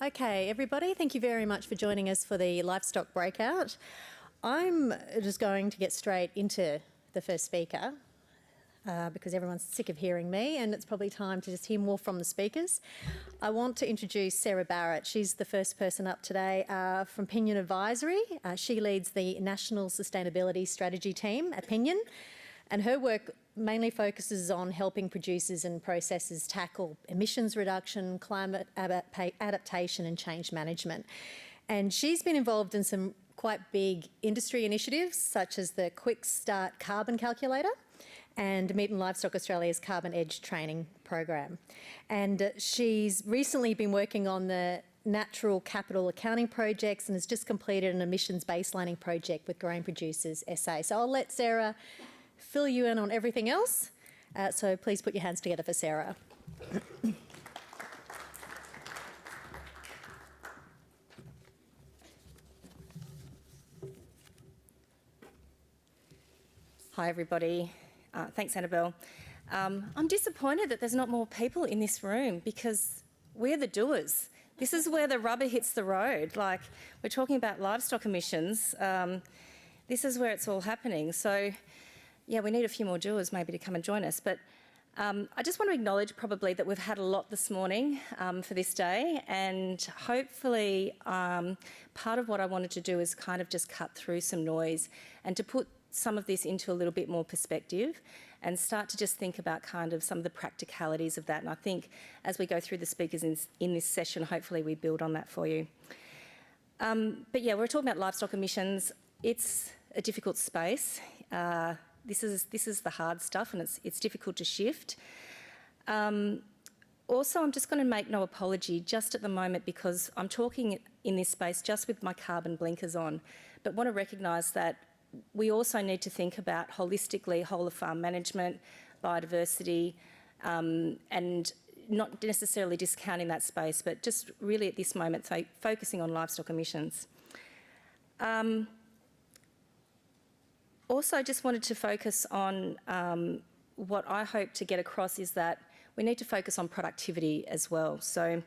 Okay, everybody, thank you very much for joining us for the Livestock Breakout. I'm just going to get straight into the first speaker because everyone's sick of hearing me and it's probably time to just hear more from the speakers. I want to introduce Sarah Barrett. She's the first person up today from Pinion Advisory. She leads the National Sustainability Strategy team at Pinion, and her work mainly focuses on helping producers and processors tackle emissions reduction, climate adaptation and change management. And she's been involved in some quite big industry initiatives such as the Quick Start Carbon Calculator and Meat and Livestock Australia's Carbon Edge training program. And she's recently been working on the natural capital accounting projects and has just completed an emissions baselining project with Grain Producers SA. So I'll let Sarah fill you in on everything else. So please put your hands together for Sarah. Hi everybody. Thanks Annabelle. I'm disappointed that there's not more people in this room because we're the doers. This is where the rubber hits the road. Like, we're talking about livestock emissions. This is where it's all happening. So yeah, we need a few more doers maybe to come and join us. But I just want to acknowledge probably that we've had a lot this morning for this day, and hopefully part of what I wanted to do is kind of just cut through some noise and to put some of this into a little bit more perspective and start to just think about kind of some of the practicalities of that. And I think as we go through the speakers in this session, hopefully we build on that for you. But yeah, we're talking about livestock emissions. It's a difficult space. This is the hard stuff, and it's difficult to shift. Also, I'm just going to make no apology just at the moment because I'm talking in this space just with my carbon blinkers on, but want to recognise that we also need to think about holistically whole of farm management, biodiversity, and not necessarily discounting that space, but just really at this moment focusing on livestock emissions. Also, just wanted to focus on what I hope to get across is that we need to focus on productivity as well. So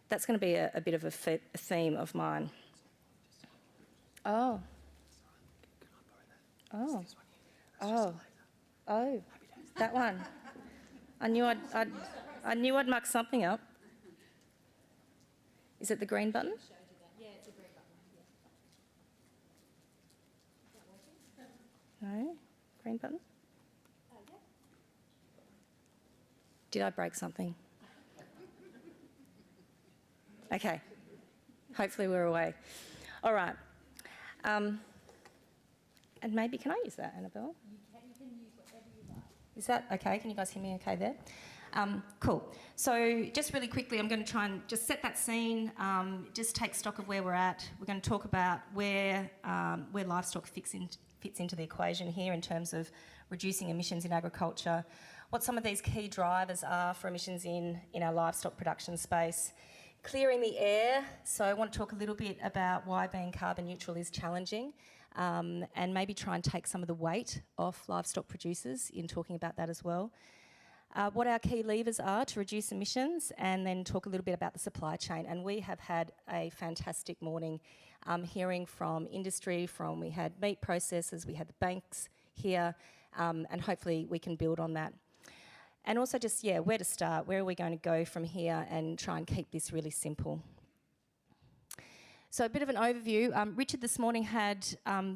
that's going to be a bit of a theme of mine. Oh. Oh. Oh. Oh. That one. I knew I'd muck something up. Is it the green button? Yeah, it's a green button. No? Green button? Yeah. Did I break something? Okay. Hopefully we're away. All right. And maybe, can I use that, Annabelle? You can use whatever you like. Is that okay? Can you guys hear me okay there? Cool. So just really quickly, I'm going to try and just set that scene, just take stock of where we're at. We're going to talk about where livestock fits into the equation here in terms of reducing emissions in agriculture, what some of these key drivers are for emissions in our livestock production space, clearing the air. So I want to talk a little bit about why being carbon neutral is challenging, and maybe try and take some of the weight off livestock producers in talking about that as well. What our key levers are to reduce emissions, and then talk a little bit about the supply chain. And we have had a fantastic morning hearing from industry, we had meat processors, we had the banks here, and hopefully we can build on that. And also just, yeah, where to start, where are we going to go from here and try and keep this really simple. So a bit of an overview. Richard this morning had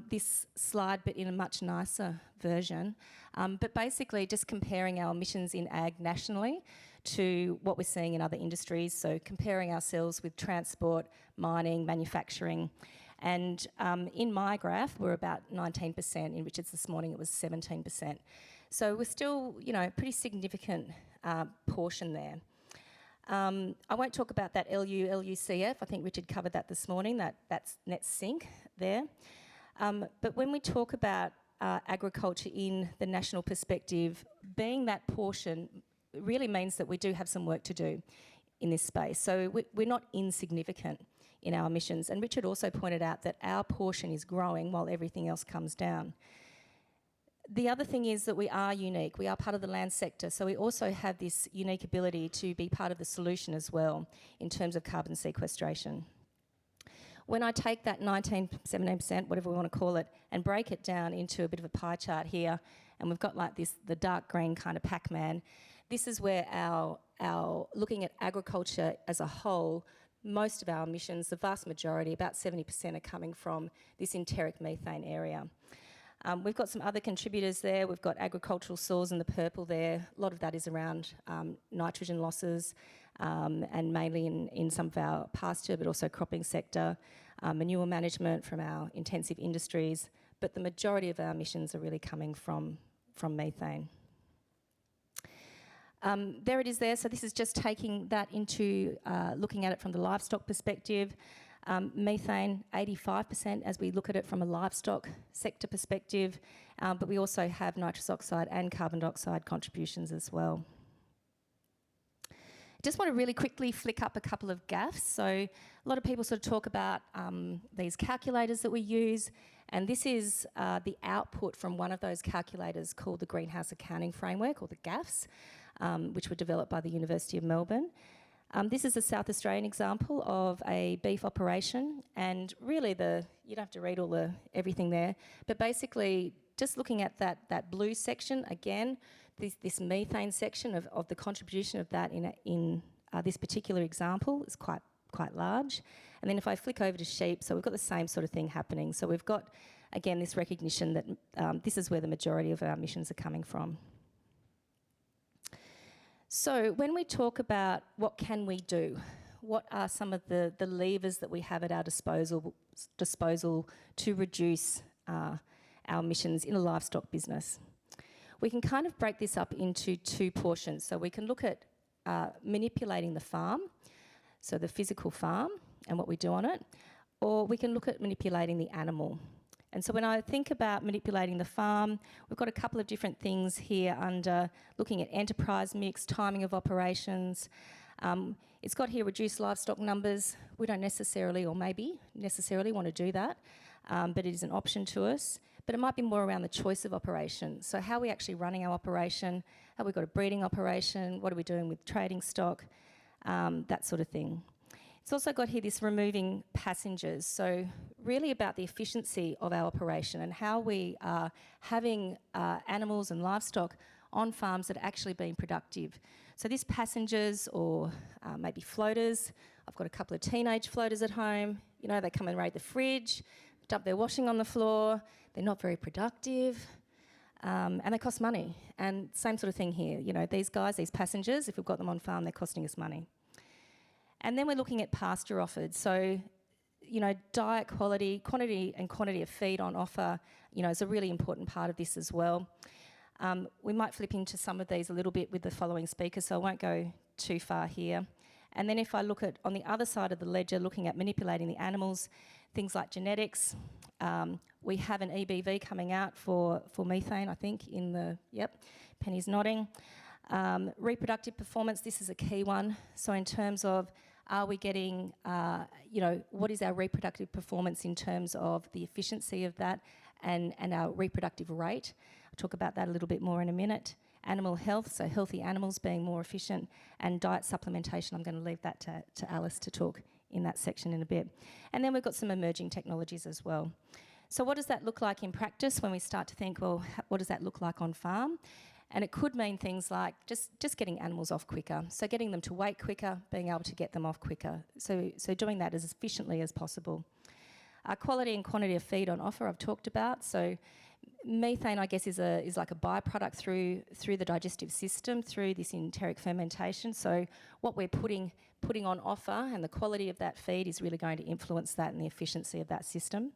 this slide but in a much nicer version, but basically just comparing our emissions in ag nationally to what we're seeing in other industries, so comparing ourselves with transport, mining, manufacturing, and in my graph we're about 19%, in Richard's this morning it was 17%. So we're still, pretty significant portion there. I won't talk about that LUCF. I think Richard covered that this morning, that's net sink there. But when we talk about agriculture in the national perspective, being that portion really means that we do have some work to do in this space. So we're not insignificant in our emissions. And Richard also pointed out that our portion is growing while everything else comes down. the other thing is that we are unique. We are part of the land sector, so we also have this unique ability to be part of the solution as well in terms of carbon sequestration. When I take that 19, 17%, whatever we want to call it, and break it down into a bit of a pie chart here, and we've got like this, the dark green kind of Pac-Man, this is where our looking at agriculture as a whole, most of our emissions, the vast majority, about 70%, are coming from this enteric methane area. We've got some other contributors there. We've got agricultural soils in the purple there. A lot of that is around nitrogen losses, and mainly in some of our pasture, but also cropping sector, manure management from our intensive industries. But the majority of our emissions are really coming from methane. There it is there. So this is just taking that into looking at it from the livestock perspective. Methane, 85% as we look at it from a livestock sector perspective, but we also have nitrous oxide and carbon dioxide contributions as well. Just want to really quickly flick up a couple of gaffes. So a lot of people sort of talk about these calculators that we use, and this is the output from one of those calculators called the Greenhouse Accounting Framework, or the GAFs, which were developed by the University of Melbourne. This is a South Australian example of a beef operation, and really you don't have to read all everything there, but basically just looking at that blue section again, this methane section of the contribution of that in this particular example is quite large. And then if I flick over to sheep, so we've got the same sort of thing happening. So we've got again this recognition that this is where the majority of our emissions are coming from. So when we talk about what can we do, what are some of the levers that we have at our disposal to reduce our emissions in a livestock business? We can kind of break this up into two portions. So we can look at manipulating the farm, so the physical farm and what we do on it, or we can look at manipulating the animal. And so when I think about manipulating the farm, we've got a couple of different things here under looking at enterprise mix, timing of operations. It's got here reduced livestock numbers. We don't necessarily, or maybe necessarily, want to do that, but it is an option to us. But it might be more around the choice of operation. So how are we actually running our operation? Have we got a breeding operation? What are we doing with trading stock? That sort of thing. It's also got here this removing passengers, so really about the efficiency of our operation and how we are having animals and livestock on farms that are actually being productive. So this passengers or maybe floaters, I've got a couple of teenage floaters at home, you know, they come and raid the fridge, dump their washing on the floor, they're not very productive, and they cost money. And same sort of thing here, you know, these guys, these passengers, if we've got them on farm, they're costing us money. And then we're looking at pasture offered. So, you know, diet quality, quantity and quantity of feed on offer, you know, is a really important part of this as well. We might flip into some of these a little bit with the following speakers, so I won't go too far here. And then if I look at, on the other side of the ledger, looking at manipulating the animals, things like genetics, we have an EBV coming out for methane, I think, in the, yep, Penny's nodding. Reproductive performance, this is a key one. So in terms of, are we getting, you know, what is our reproductive performance in terms of the efficiency of that and our reproductive rate? I'll talk about that a little bit more in a minute. Animal health, so healthy animals being more efficient, and diet supplementation, I'm going to leave that to Alice to talk in that section in a bit. And then we've got some emerging technologies as well. So what does that look like in practice when we start to think, well, what does that look like on farm? And it could mean things like just getting animals off quicker, so getting them to wait quicker, being able to get them off quicker, so doing that as efficiently as possible. Quality and quantity of feed on offer I've talked about, so methane I guess is like a byproduct through the digestive system, through this enteric fermentation, so what we're putting on offer and the quality of that feed is really going to influence that and the efficiency of that system.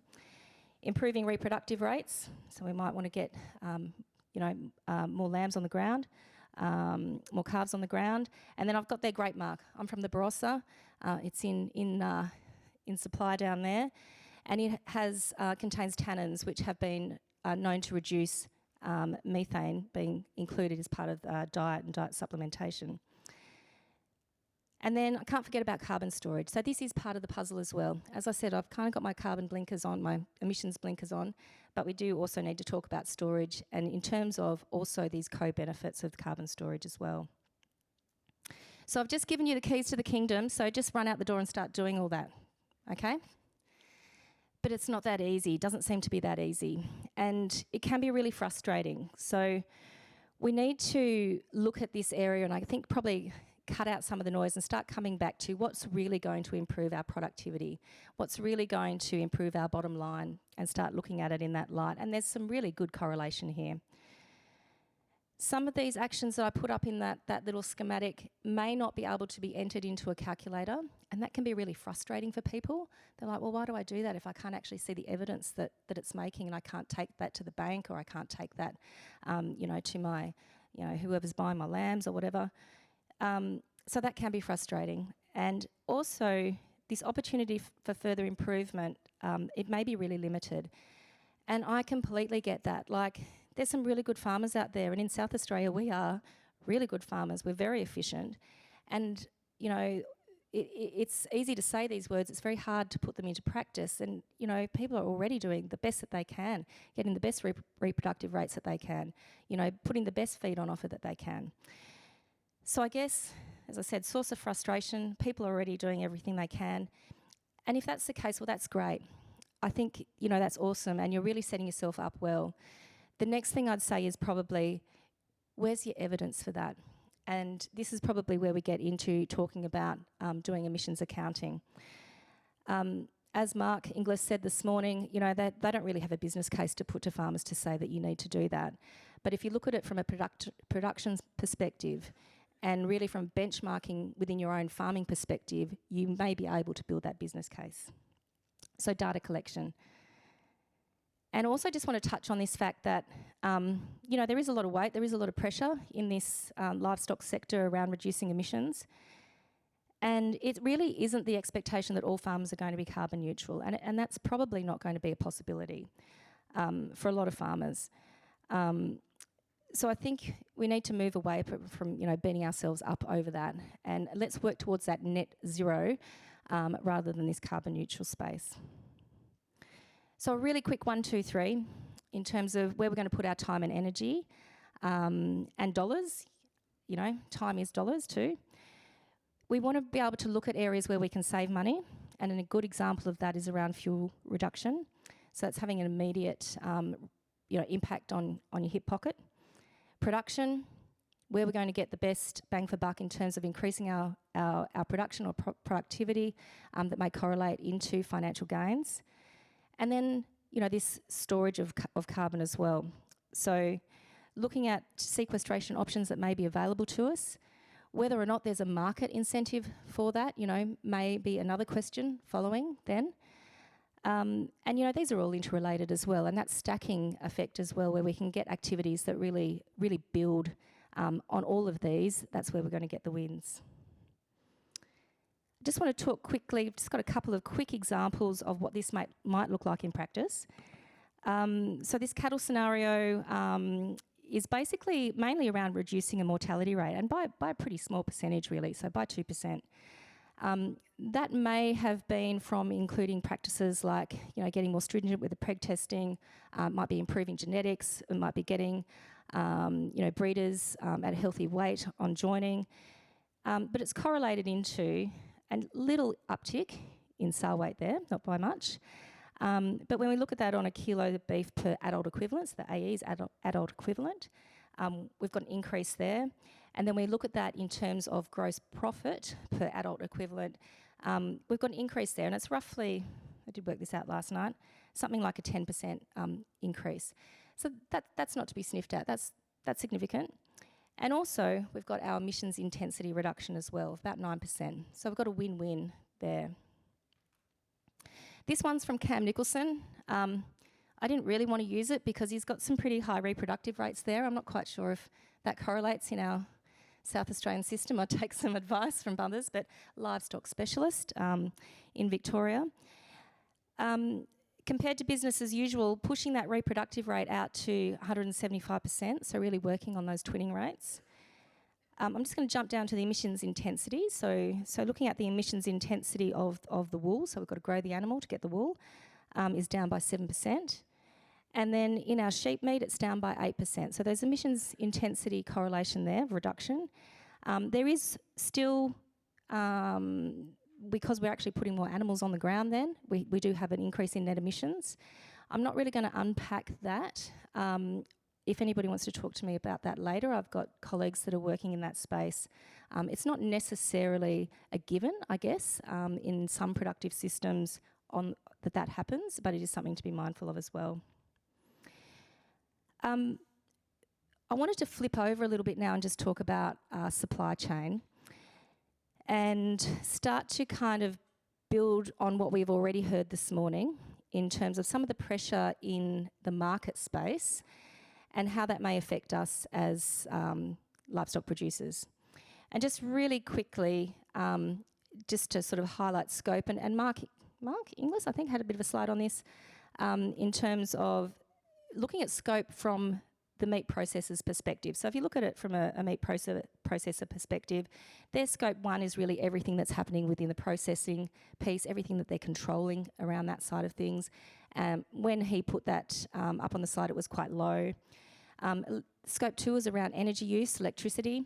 Improving reproductive rates, so we might want to get more lambs on the ground, more calves on the ground. And then I've got their grape mark. I'm from the Barossa. It's in supply down there. And it contains tannins which have been known to reduce methane being included as part of diet and diet supplementation. And then I can't forget about carbon storage. So this is part of the puzzle as well. As I said, I've kind of got my carbon blinkers on, my emissions blinkers on, but we do also need to talk about storage and in terms of also these co-benefits of carbon storage as well. So I've just given you the keys to the kingdom, so just run out the door and start doing all that, okay? But it's not that easy. It doesn't seem to be that easy. And it can be really frustrating. So we need to look at this area and I think probably cut out some of the noise and start coming back to what's really going to improve our productivity, what's really going to improve our bottom line, and start looking at it in that light. And there's some really good correlation here. Some of these actions that I put up in that little schematic may not be able to be entered into a calculator, and that can be really frustrating for people. They're like, well, why do I do that if I can't actually see the evidence that it's making, and I can't take that to the bank, or I can't take that, to my, whoever's buying my lambs or whatever. So that can be frustrating. And also, this opportunity for further improvement, it may be really limited. And I completely get that. Like, there's some really good farmers out there, and in South Australia we are really good farmers. We're very efficient. And, it's easy to say these words. It's very hard to put them into practice. And, people are already doing the best that they can, getting the best reproductive rates that they can, putting the best feed on offer that they can. So I guess, as I said, source of frustration, people are already doing everything they can. And if that's the case, well, that's great. I think, that's awesome, and you're really setting yourself up well. The next thing I'd say is probably, where's your evidence for that? And this is probably where we get into talking about doing emissions accounting. As Mark Inglis said this morning, they don't really have a business case to put to farmers to say that you need to do that. But if you look at it from a production perspective, and really from benchmarking within your own farming perspective, you may be able to build that business case. So data collection. And also just want to touch on this fact that, there is a lot of weight, there is a lot of pressure in this livestock sector around reducing emissions. And it really isn't the expectation that all farmers are going to be carbon neutral. And that's probably not going to be a possibility for a lot of farmers. So I think we need to move away from beating ourselves up over that, and let's work towards that net zero rather than this carbon neutral space. So a really quick 1, 2, 3 in terms of where we're going to put our time and energy and dollars. Time is dollars too. We want to be able to look at areas where we can save money, and a good example of that is around fuel reduction. So that's having an immediate impact on your hip pocket. Production, where we're going to get the best bang for buck in terms of increasing our production or productivity that may correlate into financial gains. And then, this storage of carbon as well. So looking at sequestration options that may be available to us, whether or not there's a market incentive for that, may be another question following then. And, these are all interrelated as well, and that stacking effect as well, where we can get activities that really, really build on all of these. That's where we're going to get the wins. Just want to talk quickly, just got a couple of quick examples of what this might look like in practice. So this cattle scenario is basically mainly around reducing a mortality rate, and by a pretty small percentage really, so by 2%. That may have been from including practices like, getting more stringent with the preg testing, might be improving genetics, it might be getting, breeders at a healthy weight on joining. But it's correlated into a little uptick in sow weight there, not by much. But when we look at that on a kilo of beef per adult equivalent, so the AE's adult equivalent, we've got an increase there. And then we look at that in terms of gross profit per adult equivalent, we've got an increase there, and it's roughly, I did work this out last night, something like a 10% increase. So that's not to be sniffed at, that's significant. And also, we've got our emissions intensity reduction as well, of about 9%. So we've got a win-win there. This one's from Cam Nicholson. I didn't really want to use it because he's got some pretty high reproductive rates there. I'm not quite sure if that correlates in our South Australian system. I'd take some advice from others, but livestock specialist in Victoria. Compared to business as usual, pushing that reproductive rate out to 175%, so really working on those twinning rates. I'm just going to jump down to the emissions intensity. So looking at the emissions intensity of the wool, so we've got to grow the animal to get the wool, is down by 7%. And then in our sheep meat, it's down by 8%. So there's emissions intensity correlation there, reduction. There is still, because we're actually putting more animals on the ground then, we do have an increase in net emissions. I'm not really going to unpack that. If anybody wants to talk to me about that later, I've got colleagues that are working in that space. It's not necessarily a given, I guess, in some productive systems that happens, but it is something to be mindful of as well. I wanted to flip over a little bit now and just talk about supply chain and start to kind of build on what we've already heard this morning in terms of some of the pressure in the market space and how that may affect us as livestock producers. And just really quickly, just to sort of highlight scope, and Mark Inglis, I think, had a bit of a slide on this, in terms of looking at scope from the meat processor's perspective. So if you look at it from a meat processor perspective, their scope 1 is really everything that's happening within the processing piece, everything that they're controlling around that side of things. When he put that up on the slide, it was quite low. Scope 2 is around energy use, electricity,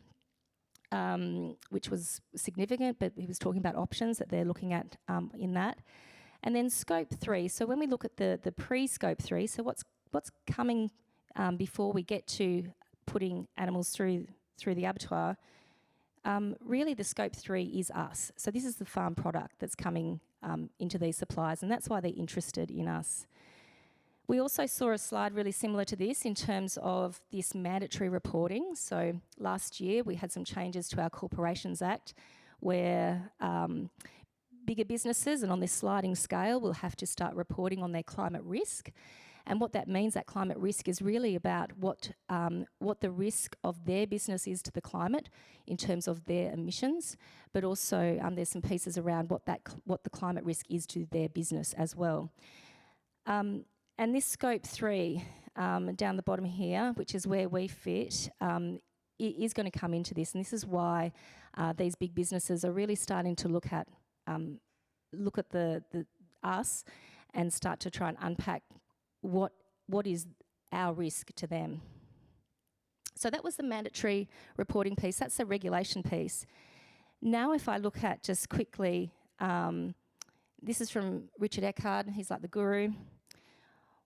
which was significant, but he was talking about options that they're looking at in that. And then scope 3, so when we look at the pre-scope 3, so what's coming before we get to putting animals through the abattoir, really the scope 3 is us. So this is the farm product that's coming into these suppliers, and that's why they're interested in us. We also saw a slide really similar to this in terms of this mandatory reporting. So last year we had some changes to our Corporations Act where bigger businesses, and on this sliding scale, will have to start reporting on their climate risk. And what that means, that climate risk, is really about what the risk of their business is to the climate in terms of their emissions, but also there's some pieces around what the climate risk is to their business as well. And this scope 3 down the bottom here, which is where we fit, is going to come into this, and this is why these big businesses are really starting to look at us and start to try and unpack what is our risk to them. So that was the mandatory reporting piece. That's the regulation piece. Now if I look at just quickly, this is from Richard Eckhard. He's like the guru.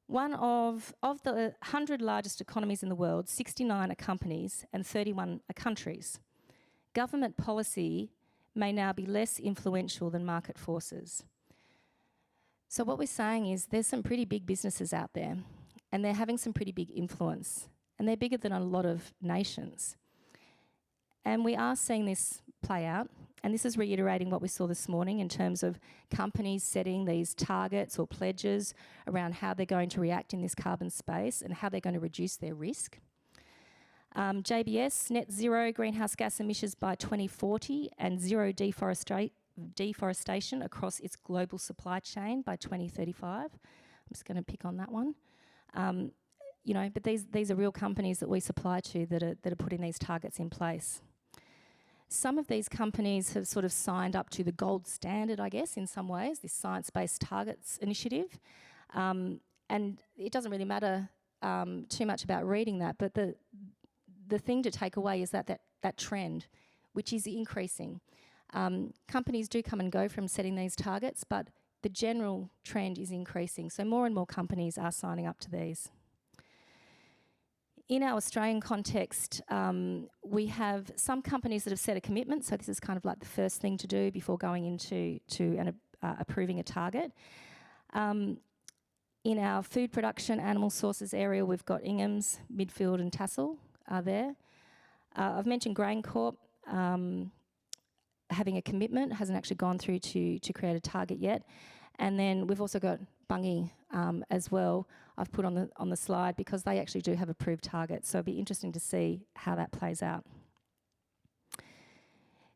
One of the 100 largest economies in the world, 69 are companies and 31 are countries. Government policy may now be less influential than market forces. So what we're saying is there's some pretty big businesses out there and they're having some pretty big influence, and they're bigger than a lot of nations. And we are seeing this play out, and this is reiterating what we saw this morning in terms of companies setting these targets or pledges around how they're going to react in this carbon space and how they're going to reduce their risk. JBS, net zero greenhouse gas emissions by 2040 and zero deforestation across its global supply chain by 2035. I'm just going to pick on that one. But these are real companies that we supply to that are putting these targets in place. Some of these companies have sort of signed up to the gold standard, I guess, in some ways, this science-based targets initiative. And it doesn't really matter too much about reading that, but the thing to take away is that trend, which is increasing. Companies do come and go from setting these targets, but the general trend is increasing. So more and more companies are signing up to these. In our Australian context, we have some companies that have set a commitment, so this is kind of like the first thing to do before going into approving a target. In our food production animal sources area, we've got Ingham's, Midfield and Tassal are there. I've mentioned GrainCorp having a commitment, hasn't actually gone through to create a target yet. And then we've also got Bunge as well, I've put on the slide, because they actually do have approved targets. So it'll be interesting to see how that plays out.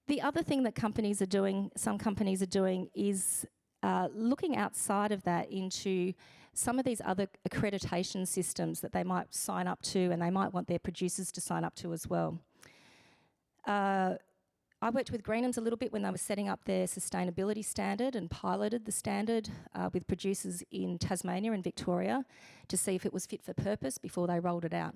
The other thing that some companies are doing is looking outside of that into some of these other accreditation systems that they might sign up to, and they might want their producers to sign up to as well. I worked with Greenhams a little bit when they were setting up their sustainability standard and piloted the standard with producers in Tasmania and Victoria to see if it was fit for purpose before they rolled it out.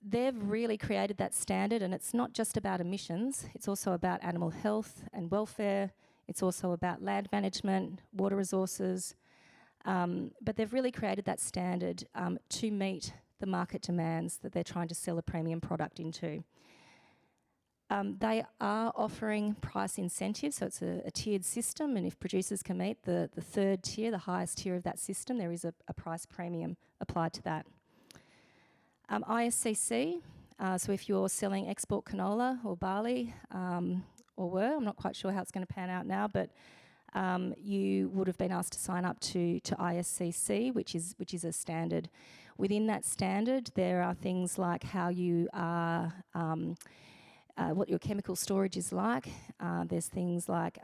They've really created that standard, and it's not just about emissions, it's also about animal health and welfare, it's also about land management, water resources, but they've really created that standard to meet the market demands that they're trying to sell a premium product into. They are offering price incentives, so it's a tiered system, and if producers can meet the third tier, the highest tier of that system, there is a price premium applied to that. ISCC, so if you're selling export canola or barley, or were, I'm not quite sure how it's going to pan out now, but you would have been asked to sign up to ISCC, which is a standard. Within that standard, there are things like how you are, what your chemical storage is like. There's things like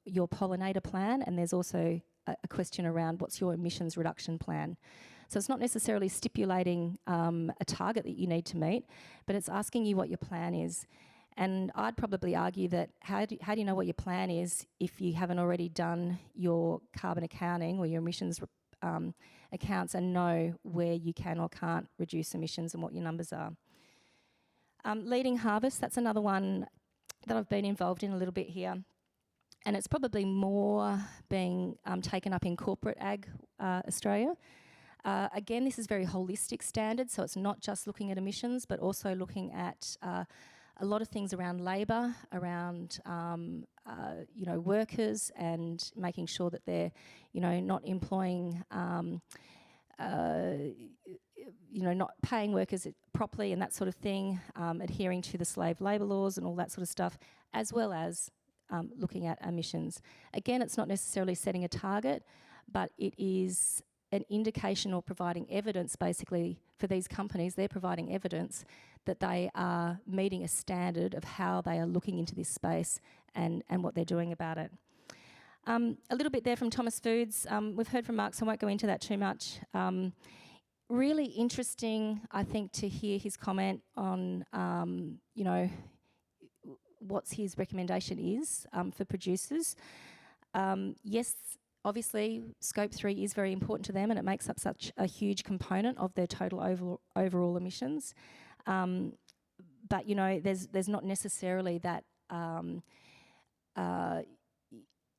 your pollinator plan, and there's also a question around what's your emissions reduction plan. So it's not necessarily stipulating a target that you need to meet, but it's asking you what your plan is. And I'd probably argue that how do you know what your plan is if you haven't already done your carbon accounting or your emissions accounts and know where you can or can't reduce emissions and what your numbers are. Leading harvest, that's another one that I've been involved in a little bit here. And it's probably more being taken up in corporate ag Australia. Again, this is very holistic standard, so it's not just looking at emissions, but also looking at a lot of things around labour, around workers, and making sure that they're not employing not paying workers properly and that sort of thing, adhering to the slave labour laws and all that sort of stuff, as well as looking at emissions. Again, it's not necessarily setting a target, but it is an indication or providing evidence, basically, for these companies. They're providing evidence that they are meeting a standard of how they are looking into this space and what they're doing about it. A little bit there from Thomas Foods. We've heard from Mark, so I won't go into that too much. Really interesting, I think, to hear his comment on, what's his recommendation is for producers. Yes, obviously, Scope 3 is very important to them, and it makes up such a huge component of their total overall emissions. But, there's not necessarily that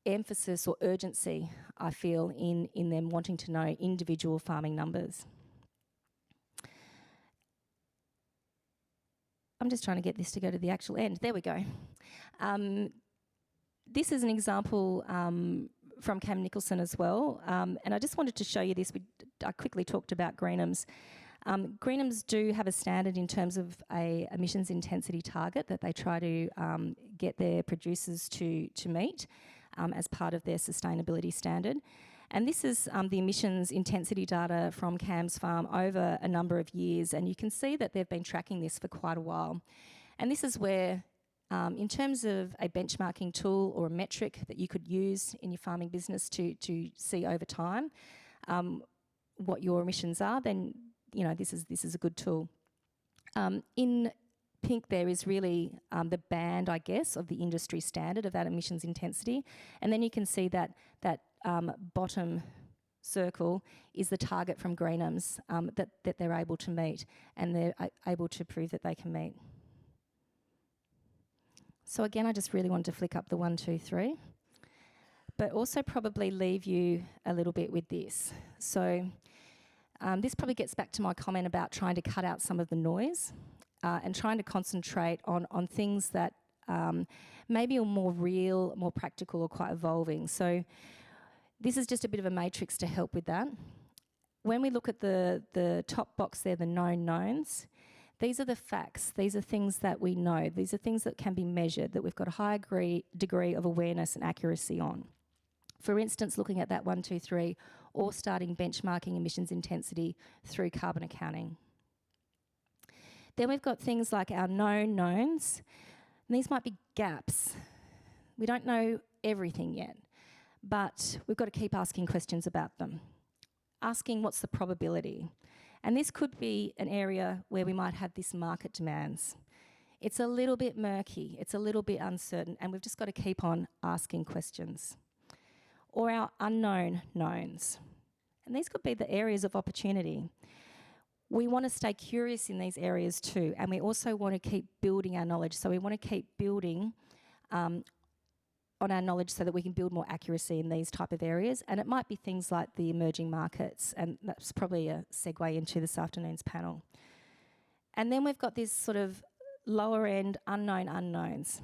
emphasis or urgency, I feel, in them wanting to know individual farming numbers. I'm just trying to get this to go to the actual end. There we go. This is an example from Cam Nicholson as well, and I just wanted to show you this. I quickly talked about Greenhams. Greenhams do have a standard in terms of a emissions intensity target that they try to get their producers to meet as part of their sustainability standard. And this is the emissions intensity data from Cam's farm over a number of years, and you can see that they've been tracking this for quite a while. And this is where, in terms of a benchmarking tool or a metric that you could use in your farming business to see over time what your emissions are, then this is a good tool. In pink there is really the band, I guess, of the industry standard of that emissions intensity, and then you can see that bottom circle is the target from Greenhams that they're able to meet, and they're able to prove that they can meet. So again, I just really wanted to flick up the 1, 2, 3, but also probably leave you a little bit with this. So this probably gets back to my comment about trying to cut out some of the noise and trying to concentrate on things that maybe are more real, more practical, or quite evolving. So this is just a bit of a matrix to help with that. When we look at the top box there, the known knowns, these are the facts. These are things that we know. These are things that can be measured, that we've got a high degree of awareness and accuracy on. For instance, looking at that 1, 2, 3, or starting benchmarking emissions intensity through carbon accounting. Then we've got things like our known knowns. And these might be gaps. We don't know everything yet, but we've got to keep asking questions about them. Asking what's the probability. And this could be an area where we might have this market demands. It's a little bit murky, it's a little bit uncertain, and we've just got to keep on asking questions. Or our unknown knowns. And these could be the areas of opportunity. We want to stay curious in these areas too, and we also want to keep building our knowledge. So we want to keep building on our knowledge so that we can build more accuracy in these type of areas. And it might be things like the emerging markets, and that's probably a segue into this afternoon's panel. And then we've got this sort of lower end unknown unknowns.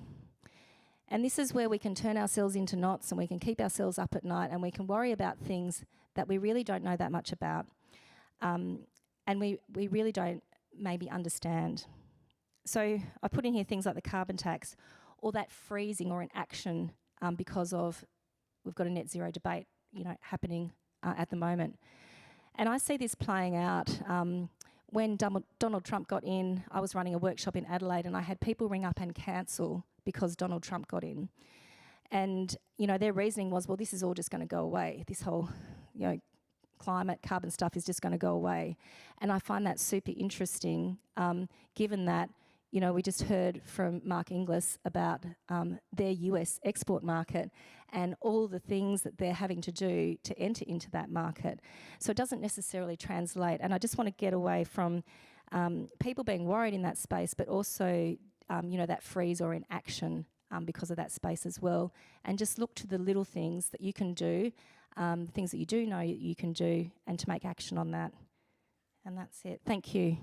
And this is where we can turn ourselves into knots, and we can keep ourselves up at night, and we can worry about things that we really don't know that much about. And we really don't maybe understand. So I put in here things like the carbon tax, or that freezing or inaction because of we've got a net zero debate, happening at the moment. And I see this playing out. When Donald Trump got in, I was running a workshop in Adelaide, and I had people ring up and cancel because Donald Trump got in. And, their reasoning was, well, this is all just going to go away. This whole, climate, carbon stuff is just going to go away. And I find that super interesting, given that, we just heard from Mark Inglis about their US export market and all the things that they're having to do to enter into that market. So it doesn't necessarily translate. And I just want to get away from people being worried in that space, but also, that freeze or inaction because of that space as well. And just look to the little things that you can do, the things that you do know you can do, and to make action on that. And that's it. Thank you.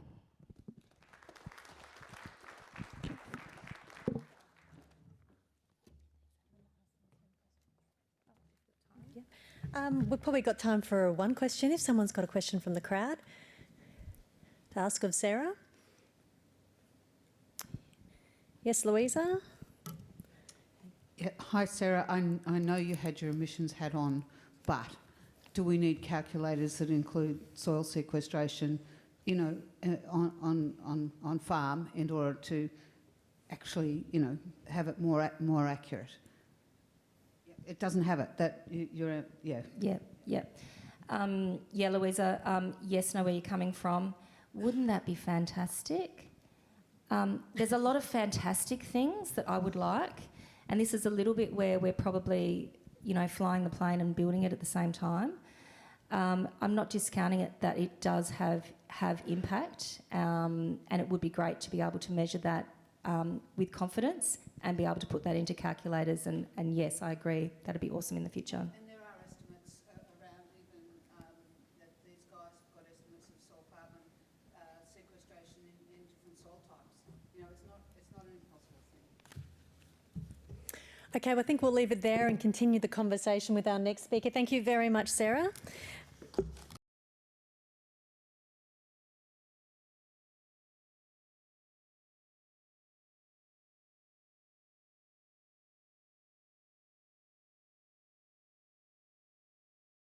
We've probably got time for one question, if someone's got a question from the crowd to ask of Sarah. Yes, Louisa? Yeah, hi, Sarah. I know you had your emissions hat on, but do we need calculators that include soil sequestration, on farm in order to actually, have it more accurate? It doesn't have it. Yeah. Yeah, Louisa. Yes, know where you're coming from. Wouldn't that be fantastic? There's a lot of fantastic things that I would like, and this is a little bit where we're probably, flying the plane and building it at the same time. I'm not discounting it that it does have impact, and it would be great to be able to measure that with confidence and be able to put that into calculators. And yes, I agree, that'd be awesome in the future. And there are estimates around even that these guys have got estimates of soil carbon sequestration in different soil types. It's not an impossible thing. Okay, well, I think we'll leave it there and continue the conversation with our next speaker. Thank you very much, Sarah.